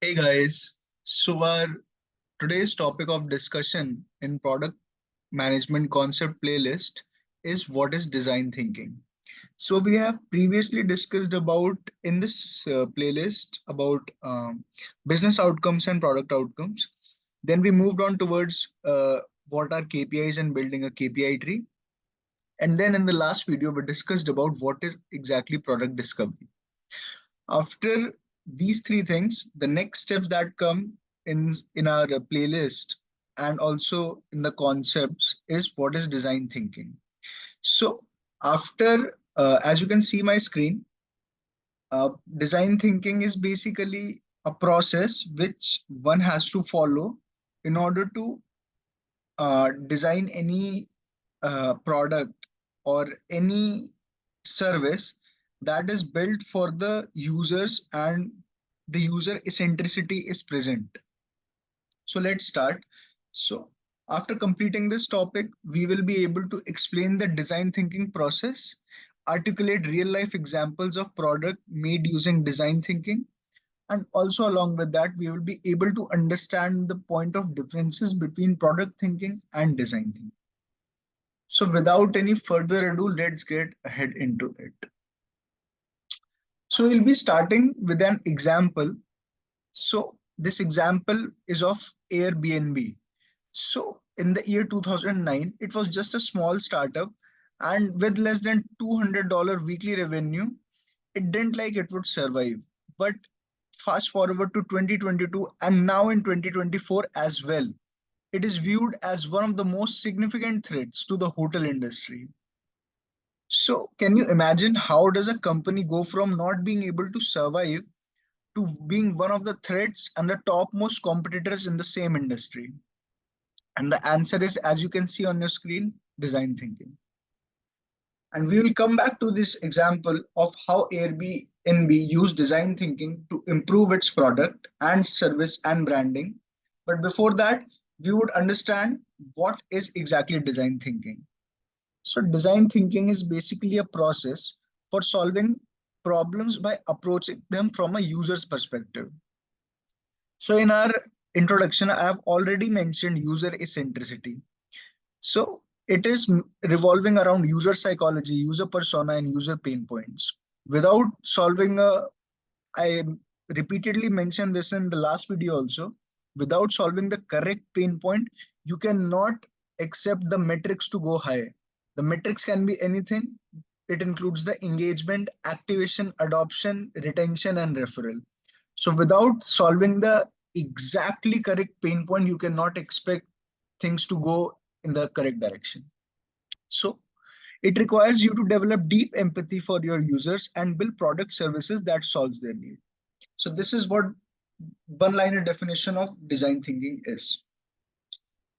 Hey guys, so our today's topic of discussion in product management concept playlist is what is design thinking. So we have previously discussed about in this playlist about business outcomes and product outcomes. Then we moved on towards what are KPIs and building a KPI tree. And then in the last video, we discussed about what is exactly product discovery. After these three things, the next steps that come in our playlist and also in the concepts is what is design thinking. So after, as you can see my screen, design thinking is basically a process which one has to follow in order to design any product or any service that is built for the users and the user centricity is present. So let's start. So after completing this topic, we will be able to explain the design thinking process, articulate real life examples of product made using design thinking, and also along with that, we will be able to understand the point of differences between product thinking and design thinking. So without any further ado, let's get ahead into it. So we'll be starting with an example. So this example is of Airbnb. So in the year 2009, it was just a small startup, and with less than $200 weekly revenue, it didn't like it would survive. But fast forward to 2022 and now in 2024 as well, it is viewed as one of the most significant threats to the hotel industry. So can you imagine how does a company go from not being able to survive to being one of the threats and the topmost competitors in the same industry? And the answer is, as you can see on your screen, design thinking. And we will come back to this example of how Airbnb used design thinking to improve its product and service and branding. But before that, we would understand what is exactly design thinking. So design thinking is basically a process for solving problems by approaching them from a user's perspective. So in our introduction, I have already mentioned user centricity. So it is revolving around user psychology, user persona, and user pain points. Without solving I repeatedly mentioned this in the last video also, without solving the correct pain point, you cannot accept the metrics to go high. The metrics can be anything. It includes the engagement, activation, adoption, retention, and referral. So without solving the exactly correct pain point, you cannot expect things to go in the correct direction. So it requires you to develop deep empathy for your users and build product services that solves their need. So this is what one-liner definition of design thinking is.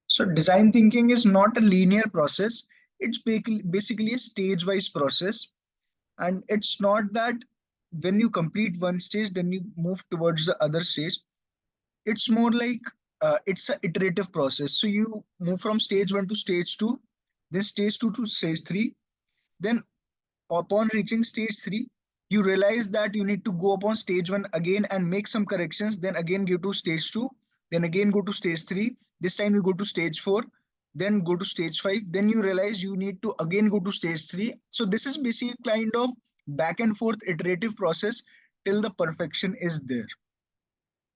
So design thinking is not a linear process. It's basically a stage-wise process. And it's not that when you complete one stage, then you move towards the other stage. It's more like it's an iterative process. So you move from stage one to stage two, then stage two to stage three. Then upon reaching stage three, you realize that you need to go upon stage one again and make some corrections, then again go to stage two, then again go to stage three. This time you go to stage four, then go to stage five. Then you realize you need to again go to stage three. So this is basically kind of back and forth iterative process till the perfection is there.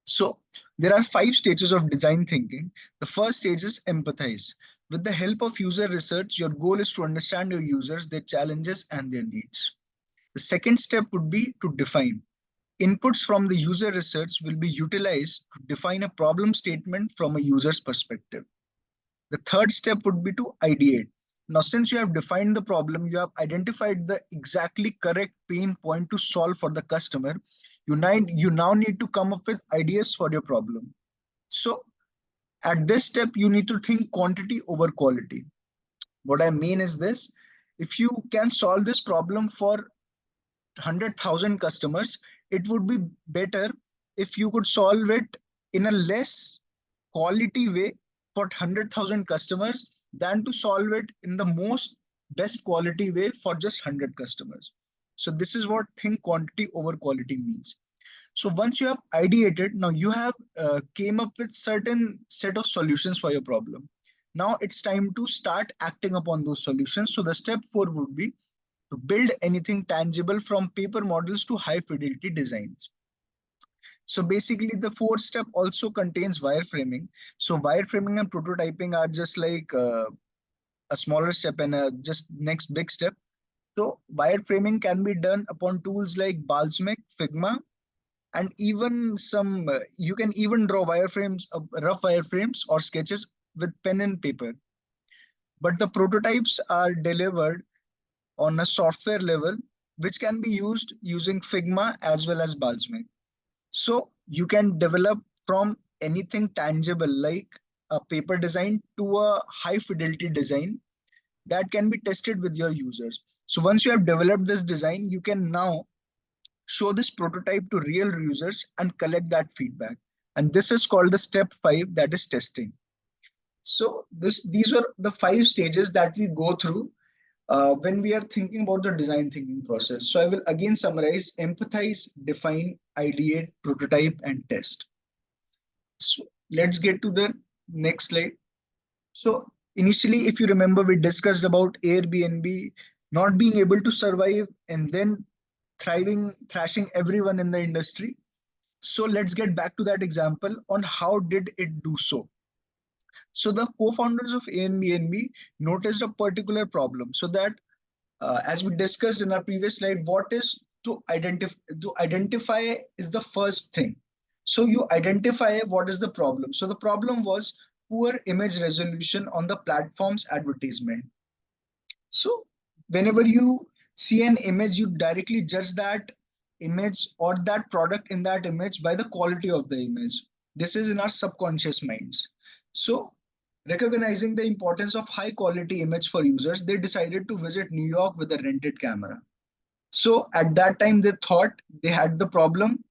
So there are 5 stages of design thinking. The first stage is empathize. With the help of user research, your goal is to understand your users, their challenges, and their needs. The second step would be to define. Inputs from the user research will be utilized to define a problem statement from a user's perspective. The third step would be to ideate. Now, since you have defined the problem, you have identified the exactly correct pain point to solve for the customer, you now need to come up with ideas for your problem. So at this step, you need to think quantity over quality. What I mean is this: if you can solve this problem for 100,000 customers, it would be better if you could solve it in a less quality way for 100,000 customers than to solve it in the most best quality way for just 100 customers. So this is what think quantity over quality means. So once you have ideated, now you have came up with certain set of solutions for your problem. Now it's time to start acting upon those solutions. So the step 4 would be to build anything tangible from paper models to high fidelity designs. So basically the fourth step also contains wireframing. So wireframing and prototyping are just like a smaller step and a just next big step. So wireframing can be done upon tools like Balsamic, Figma, and even some you can even draw wireframes, rough wireframes or sketches with pen and paper. But the prototypes are delivered on a software level, which can be used using Figma as well as Balsamic. So you can develop from anything tangible like a paper design to a high fidelity design that can be tested with your users. So once you have developed this design, you can now show this prototype to real users and collect that feedback. And this is called the step 5, that is testing. So these were the 5 stages that we go through when we are thinking about the design thinking process. So I will again summarize: empathize, define, ideate, prototype, and test. So let's get to the next slide. So initially, if you remember, we discussed about Airbnb not being able to survive and then thrashing everyone in the industry. So let's get back to that example on how did it do so. So the co-founders of Airbnb noticed a particular problem. So that as we discussed in our previous slide, what is to identify is the first thing. So you identify what is the problem. So the problem was poor image resolution on the platform's advertisement. So whenever you see an image, you directly judge that image or that product in that image by the quality of the image. This is in our subconscious minds. So recognizing the importance of high quality image for users, they decided to visit New York with a rented camera. So at that time, they thought they had the problem.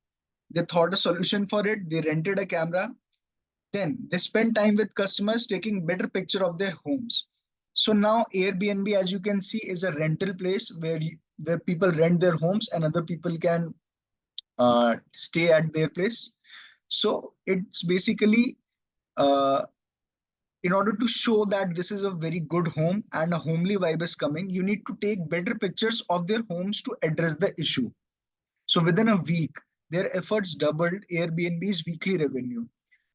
They thought a solution for it. They rented a camera. Then they spend time with customers taking better picture of their homes. So now Airbnb, as you can see, is a rental place where people rent their homes and other people can stay at their place. So it's basically uh, in order to show that this is a very good home and a homely vibe is coming, you need to take better pictures of their homes to address the issue. So within a week, their efforts doubled Airbnb's weekly revenue.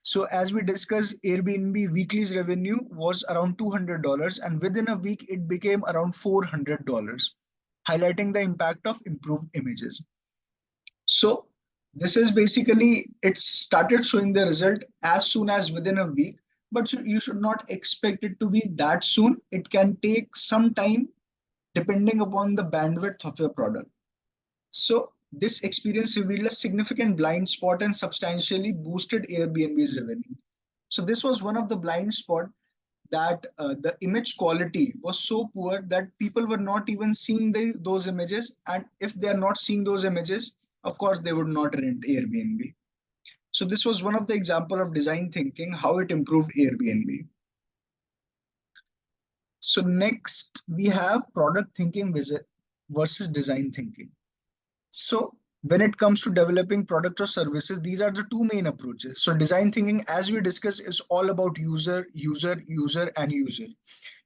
So as we discussed, Airbnb weekly's revenue was around $200, and within a week, it became around $400, highlighting the impact of improved images. So this is basically, it started showing the result as soon as within a week, but you should not expect it to be that soon. It can take some time depending upon the bandwidth of your product. So this experience revealed a significant blind spot and substantially boosted Airbnb's revenue. So this was one of the blind spot, that the image quality was so poor that people were not even seeing those images. And if they are not seeing those images, of course, they would not rent Airbnb. So this was one of the example of design thinking, how it improved Airbnb. So next we have product thinking versus design thinking. So when it comes to developing product or services, these are the two main approaches. So design thinking, as we discussed, is all about user, and user.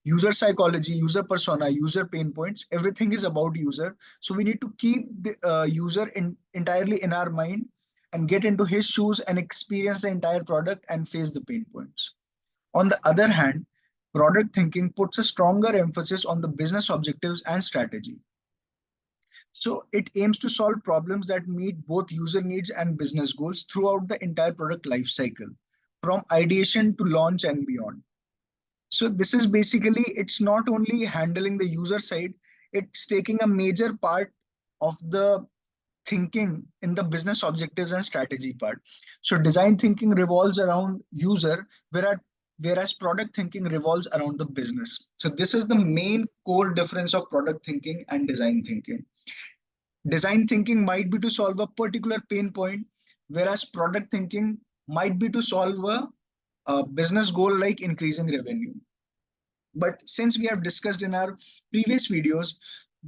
User psychology, user persona, user pain points, everything is about user. So we need to keep the user entirely in our mind and get into his shoes and experience the entire product and face the pain points. On the other hand, product thinking puts a stronger emphasis on the business objectives and strategy. So it aims to solve problems that meet both user needs and business goals throughout the entire product lifecycle, from ideation to launch and beyond. So this is basically, it's not only handling the user side, it's taking a major part of the thinking in the business objectives and strategy part. So design thinking revolves around user, whereas product thinking revolves around the business. So this is the main core difference of product thinking and design thinking. Design thinking might be to solve a particular pain point, whereas product thinking might be to solve a business goal like increasing revenue. But since we have discussed in our previous videos,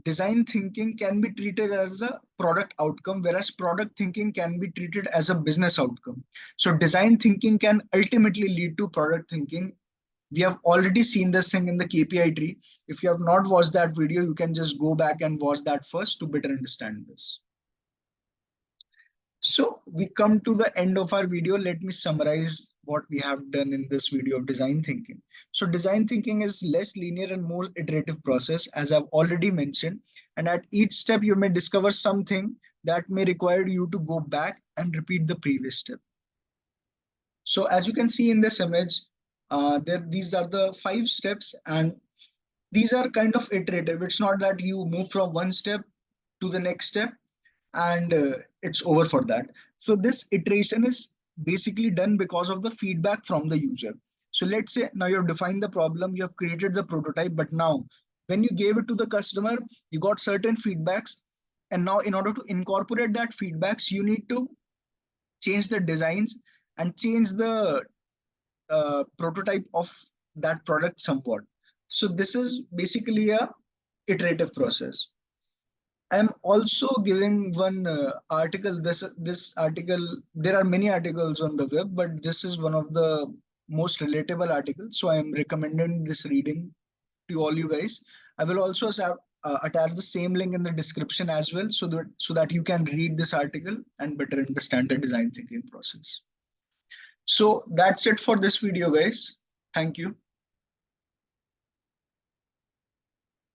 design thinking can be treated as a product outcome, whereas product thinking can be treated as a business outcome. So design thinking can ultimately lead to product thinking. We have already seen this thing in the KPI tree. If you have not watched that video, you can just go back and watch that first to better understand this. So we come to the end of our video. Let me summarize what we have done in this video of design thinking. So design thinking is less linear and more iterative process, as I've already mentioned. And at each step, you may discover something that may require you to go back and repeat the previous step. So as you can see in this image, these are the 5 steps, and these are kind of iterative. It's not that you move from one step to the next step and it's over for that. So this iteration is basically done because of the feedback from the user. So let's say now you've defined the problem, you have created the prototype, but now when you gave it to the customer, you got certain feedbacks. And now in order to incorporate that feedbacks, you need to change the designs and change the prototype of that product somewhat. So this is basically a iterative process. I'm also giving one article. This article, there are many articles on the web, but this is one of the most relatable articles. So I am recommending this reading to all you guys. I will also attach the same link in the description as well, so that you can read this article and better understand the design thinking process. So that's it for this video, guys. Thank you.